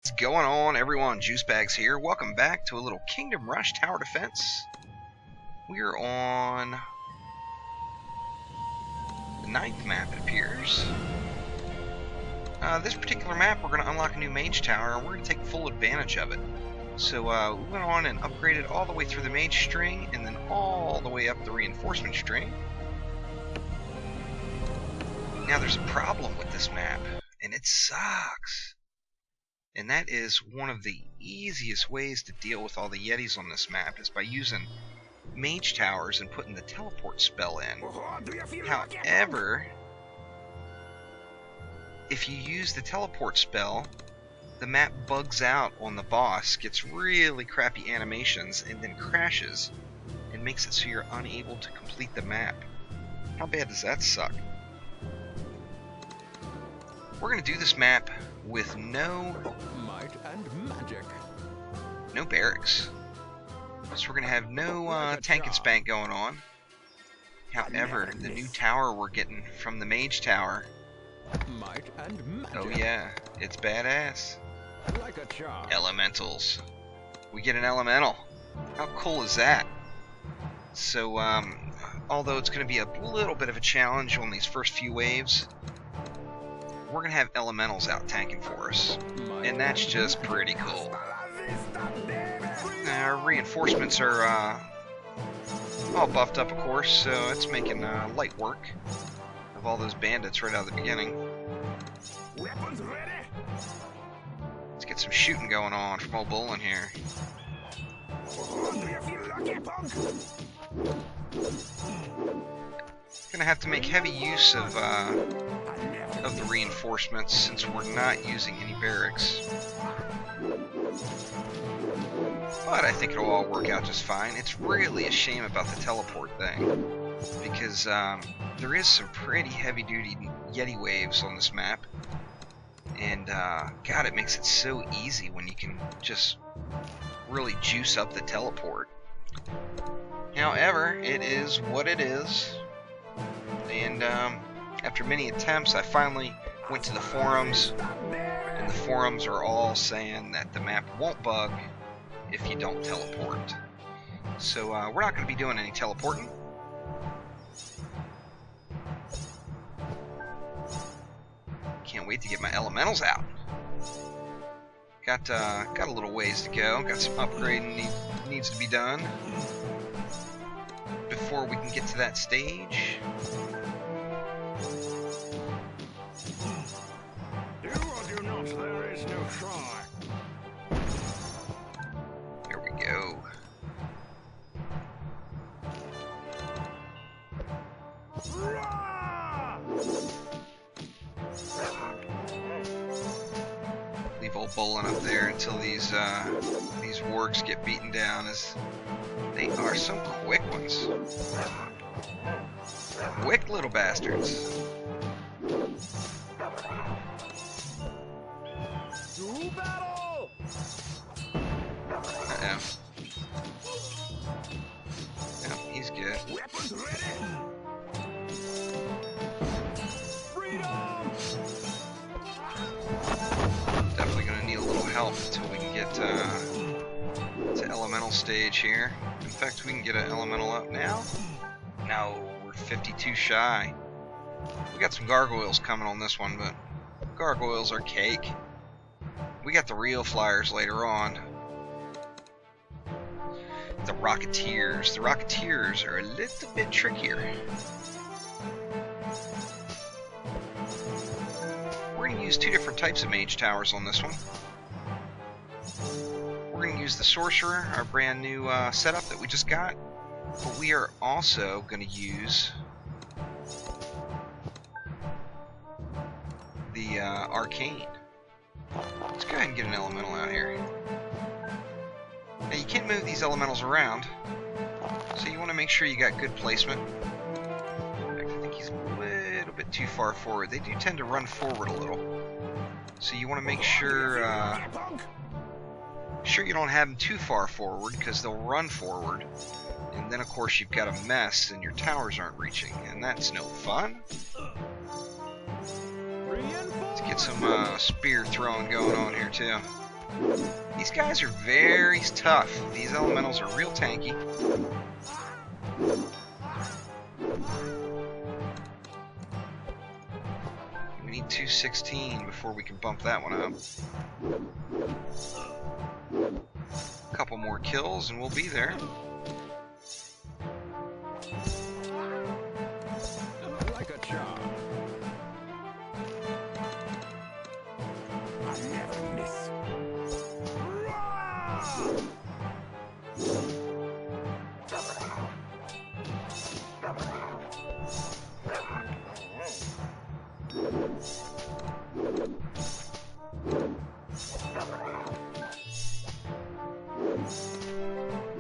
What's going on, everyone? Juicebags here. Welcome back to a little Kingdom Rush Tower Defense. We're on the 9th map, it appears. This particular map, we're going to unlock a new mage tower, and we're going to take full advantage of it. So we went on and upgraded all the way through the mage string, and then all the way up the reinforcement string. Now there's a problem with this map, and it sucks. And that is one of the easiest ways to deal with all the Yetis on this map is by using mage towers and putting the teleport spell in. However, if you use the teleport spell, the map bugs out on the boss, gets really crappy animations, and then crashes and makes it so you're unable to complete the map. How bad does that suck? We're going to do this map with no might and magic. No barracks. So we're going to have no tank and spank going on. However, the new tower we're getting from the mage tower. Might and magic. Oh yeah, it's badass. Like a charm. Elementals. We get an elemental. How cool is that? So, although it's going to be a little bit of a challenge on these first few waves, we're going to have elementals out tanking for us. And that's just pretty cool. Our reinforcements are all buffed up, of course, so it's making light work of all those bandits right out of the beginning. Weapons ready. Let's get some shooting going on from old Bolin here. Gonna have to make heavy use of the reinforcements since we're not using any barracks. But I think it'll all work out just fine. It's really a shame about the teleport thing, because there is some pretty heavy-duty Yeti waves on this map, and God, it makes it so easy when you can just really juice up the teleport. However, it is what it is, and after many attempts, I finally went to the forums, and the forums are all saying that the map won't bug if you don't teleport. So we're not going to be doing any teleporting. Can't wait to get my elementals out. Got a little ways to go. Got some upgrading needs to be done before we can get to that stage. There is no try. There we go. Leave old Bolin up there until these wargs get beaten down, as they are some quick ones. Quick little bastards. To battle! Uh-oh. Yep, he's good. Weapons ready! Freedom! Definitely gonna need a little help until we can get to elemental stage here. In fact, we can get an elemental up now. No, we're 52 shy. We got some gargoyles coming on this one, but gargoyles are cake. We got the real flyers later on. The Rocketeers. The Rocketeers are a little bit trickier. We're going to use two different types of mage towers on this one. We're going to use the Sorcerer, our brand new setup that we just got. But we are also going to use the Arcane. Let's go ahead and get an elemental out here. Now you can't move these elementals around, so you want to make sure you got good placement. In fact, I think he's a little bit too far forward. They do tend to run forward a little, so you want to make sure you don't have them too far forward, because they'll run forward, and then of course you've got a mess and your towers aren't reaching, and that's no fun. Let's get some spear throwing going on here too. These guys are very tough. These elementals are real tanky. We need 216 before we can bump that one up. A couple more kills and we'll be there. Like a charm. I never miss.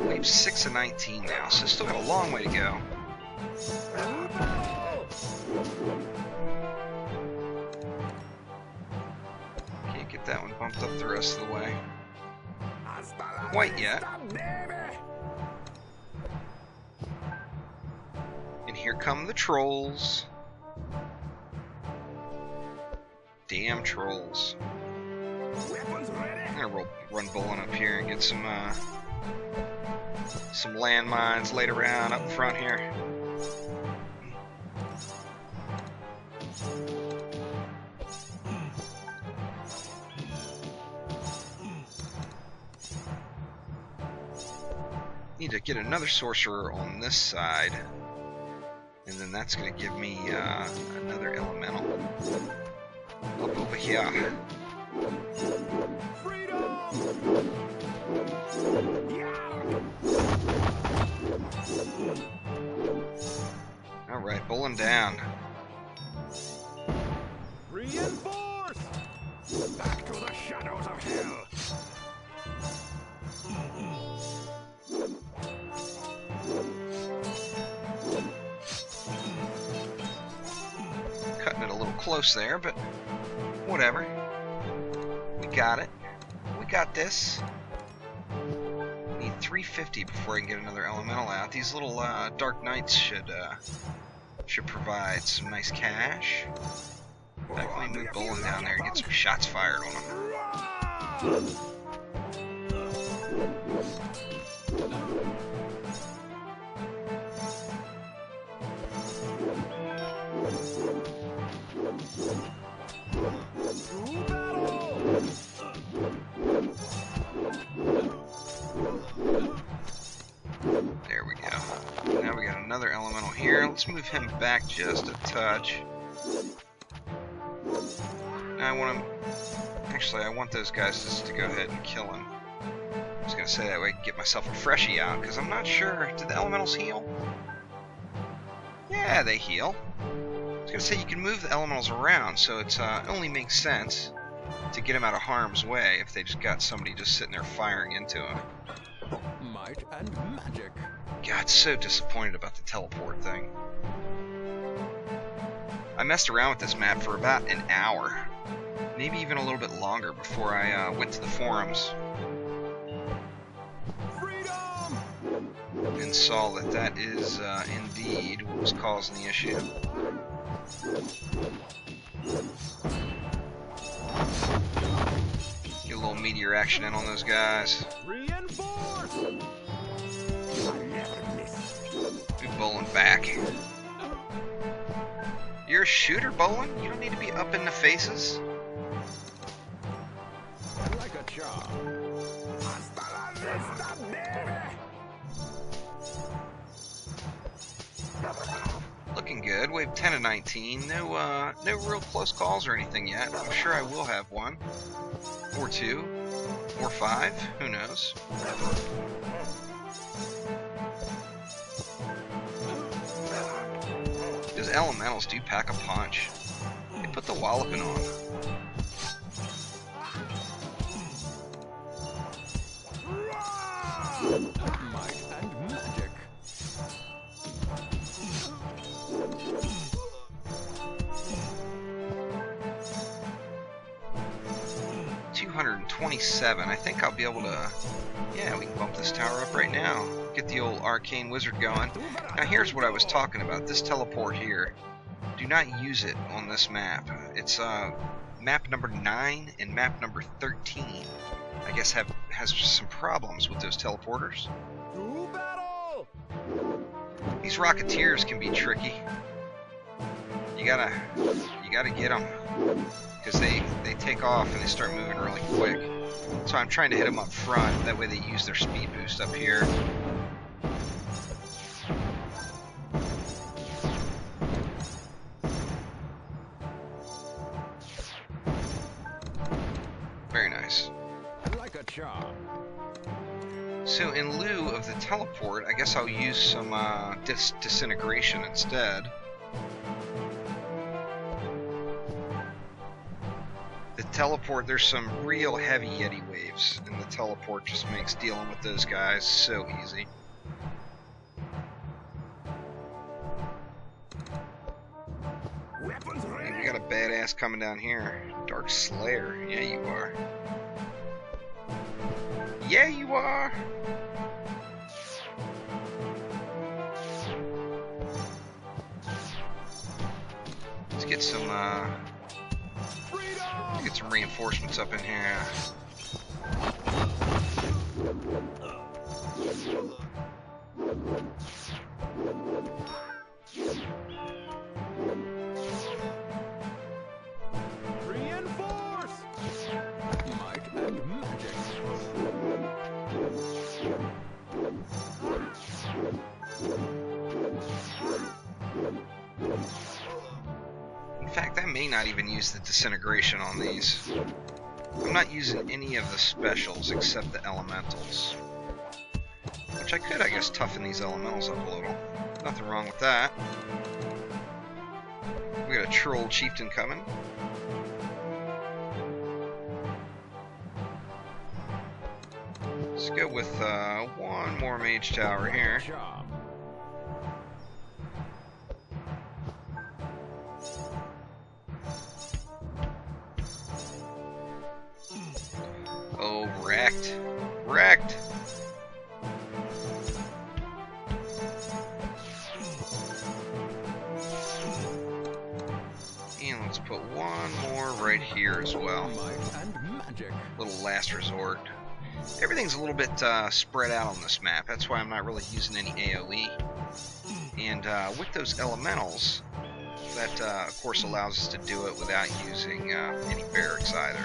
We've 6 of 19 now, so still got a long way to go. Can't get that one bumped up the rest of the way. Quite yet. And here come the trolls. Damn trolls. I'm gonna run bowling up here and get some landmines laid around up front here. Need to get another sorcerer on this side, and then that's going to give me another elemental up over here. Alright, bowling down. Reinforce! Back to the shadows of hell. Cutting it a little close there, but whatever. We got it. We got this. Need 350 before I can get another elemental out. These little Dark Knights should provide some nice cash. In fact, let me move bowling down there and get some shots fired on them. There we go. Now we got another elemental here. Let's move him back just a touch. Now I want him... Actually, I want those guys just to go ahead and kill him. I was going to say that way I can get myself a freshie out, because I'm not sure. Did the elementals heal? Yeah, they heal. I was going to say you can move the elementals around, so it only makes sense to get them out of harm's way if they just got somebody just sitting there firing into them. Might and magic. God, so disappointed about the teleport thing. I messed around with this map for about an hour, maybe even a little bit longer before I went to the forums and saw that that is indeed what was causing the issue. Get a little meteor action in on those guys. Reinforce! I never miss. Be bowling back. You're a shooter, bowling? You don't need to be up in the faces. Like a charm. Hasta la vista, baby! Looking good. We have 10 of 19. No real close calls or anything yet. I'm sure I will have one. Or two. Or 5. Who knows? Those elementals do pack a punch. They put the walloping on. Might and magic. 227. I think I'll be able to... Yeah, we can bump this tower up right now. Get the old arcane wizard going. Now here's what I was talking about. This teleport here. Do not use it on this map. It's map number 9 and map number 13. guess has some problems with those teleporters. To battle! These Rocketeers can be tricky. You gotta get them, because they take off and they start moving really quick. So I'm trying to hit them up front. That way they use their speed boost up here. Very nice. Like a charm. So in lieu of the teleport, I guess I'll use some disintegration instead. The teleport, there's some real heavy Yeti waves, and the teleport just makes dealing with those guys so easy. Weapons And ready. we got a badass coming down here. Dark Slayer. Yeah, you are. Yeah, you are! Let's get some, Freedom! get some reinforcements up in here. Reinforce! Might and magic. In fact, I may not even use the disintegration on these. I'm not using any of the specials except the elementals. Which I could, I guess, toughen these elementals up a little. Nothing wrong with that. We got a troll chieftain coming. Let's go with one more mage tower here. Charm. Oh, wrecked. Wrecked. And let's put one more right here as well. Might and magic. Little last resort. Everything's a little bit spread out on this map. That's why I'm not really using any AoE. And with those elementals, that of course allows us to do it without using any barracks either.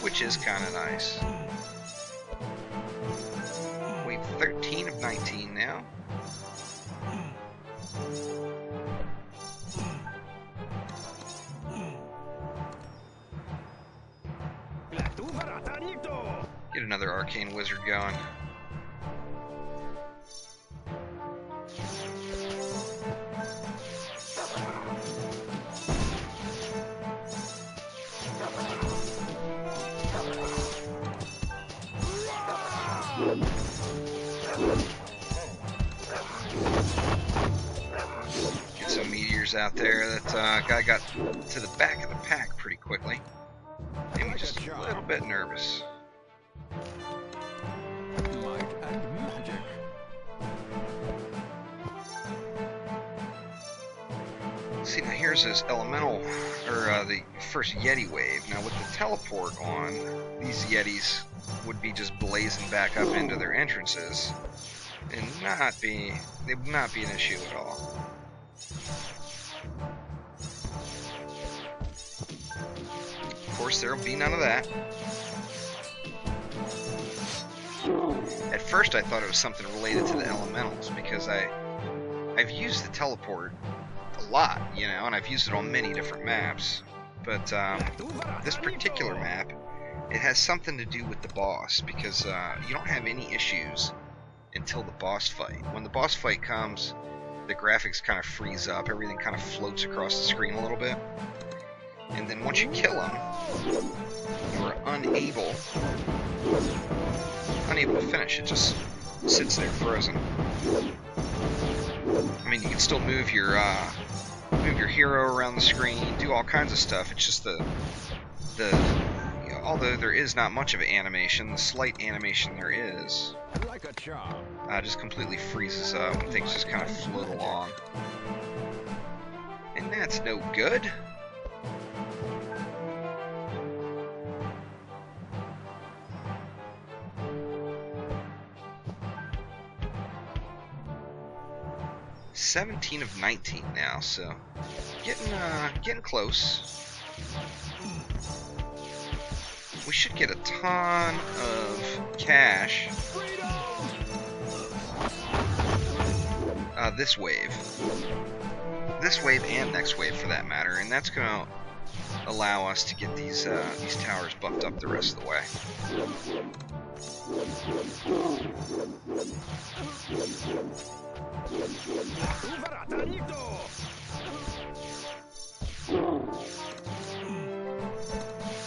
Which is kind of nice. Wave 13 of 19 now. Get another arcane wizard going. Get some meteors out there. That guy got to the back of the pack pretty quickly. Made me just a little bit nervous. Might and magic. See, now here's this elemental, or the first Yeti wave. Now with the teleport on, these Yetis would be just blazing back up into their entrances, and they would not be an issue at all. Of course, there will be none of that. At first I thought it was something related to the elementals, because I've used the teleport a lot, you know, and I've used it on many different maps. But this particular map, it has something to do with the boss, because you don't have any issues until the boss fight. When the boss fight comes, the graphics kind of freeze up, everything kind of floats across the screen a little bit. And then once you kill him, you're unable to finish. It just sits there frozen. I mean, you can still move your hero around the screen, do all kinds of stuff. It's just the you know, although there is not much of an animation, the slight animation there is Like a charm. just completely freezes up and things just kind of float along. And that's no good. 17 of 19 now, so getting close. We should get a ton of cash this wave and next wave for that matter, and that's gonna allow us to get these towers buffed up the rest of the way.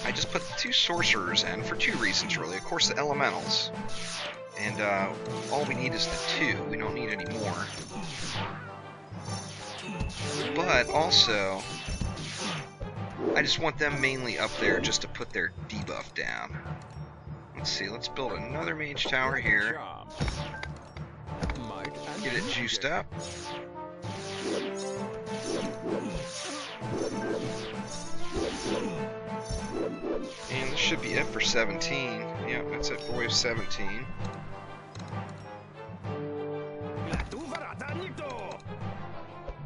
I just put the 2 sorcerers in for 2 reasons really. Of course, the elementals, and all we need is the 2. We don't need any more. But also, I just want them mainly up there just to put their debuff down. Let's see, let's build another mage tower here. Get it juiced up. And this should be it for 17. Yep, that's it for wave 17.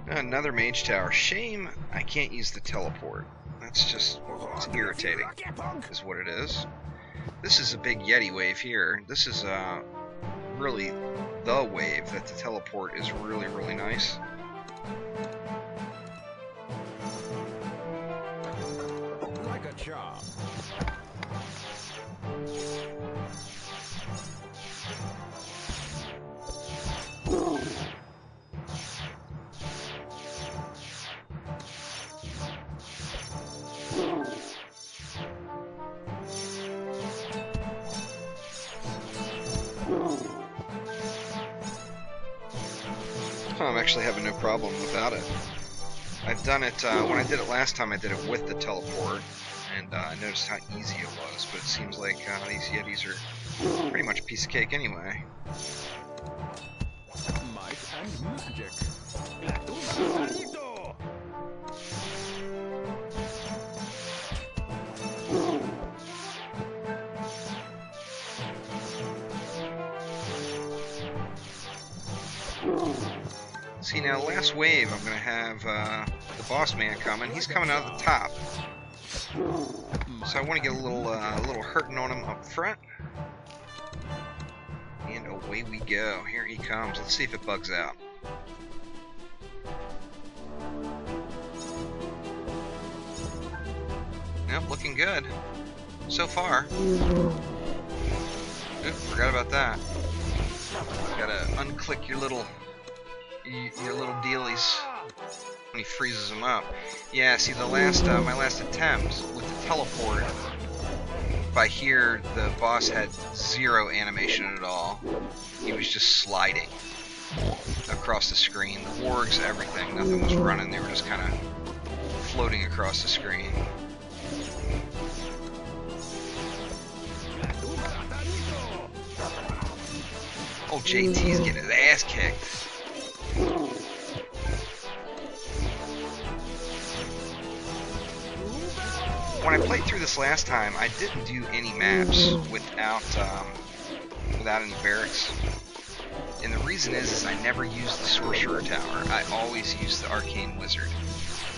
Another mage tower. Shame I can't use the teleport. That's just, it's irritating, is what it is. This is a big Yeti wave here. This is really the wave that the teleport is really, really nice. Like a charm. I'm actually having no problem without it. I've done it, when I did it last time, I did it with the teleport, and I noticed how easy it was, but it seems like these Yetis are pretty much a piece of cake anyway. Might and magic. See, now last wave I'm going to have the boss man coming. He's coming out of the top. So I want to get a little hurting on him up front. And away we go. Here he comes. Let's see if it bugs out. Yep, looking good. So far. Oop, forgot about that. Gotta unclick your little dealies when he freezes them up. Yeah, see the last my last attempt with the teleport, by here the boss had 0 animation at all. He was just sliding across the screen. The wargs, everything, nothing was running. They were just kind of floating across the screen. Oh, JT's getting his ass kicked. When I played through this last time, I didn't do any maps without any barracks. And the reason is I never used the Sorcerer Tower. I always used the Arcane Wizard.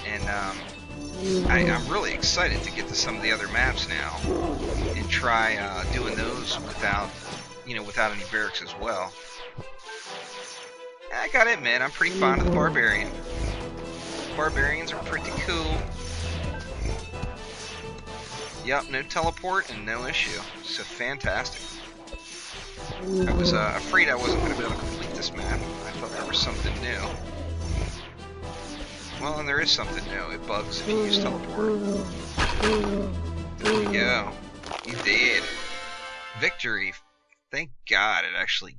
And I'm really excited to get to some of the other maps now and try doing those without any barracks as well. I gotta admit, I'm pretty fond of the Barbarian. Barbarians are pretty cool. Yep, no teleport and no issue. So fantastic. I was afraid I wasn't going to be able to complete this map. I thought there was something new. Well, and there is something new. It bugs if you use teleport. There we go. You did. Victory. Thank God it actually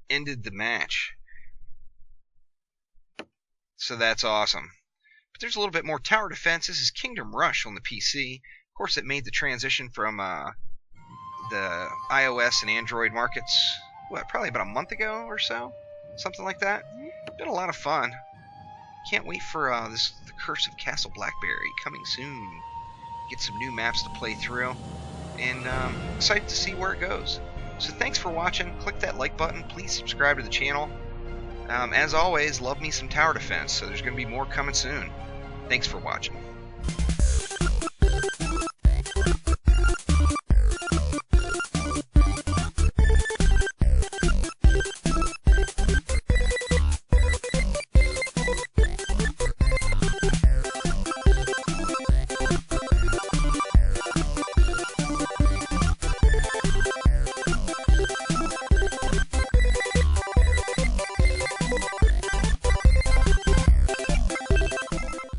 ended the match. So that's awesome. But there's a little bit more tower defense. This is Kingdom Rush on the PC. Of course, it made the transition from the iOS and Android markets, probably about a month ago or so? Something like that. Been a lot of fun. Can't wait for the Curse of Castle Blackberry coming soon. Get some new maps to play through. And excited to see where it goes. So thanks for watching. Click that like button. Please subscribe to the channel. As always, love me some tower defense, so there's going to be more coming soon. Thanks for watching.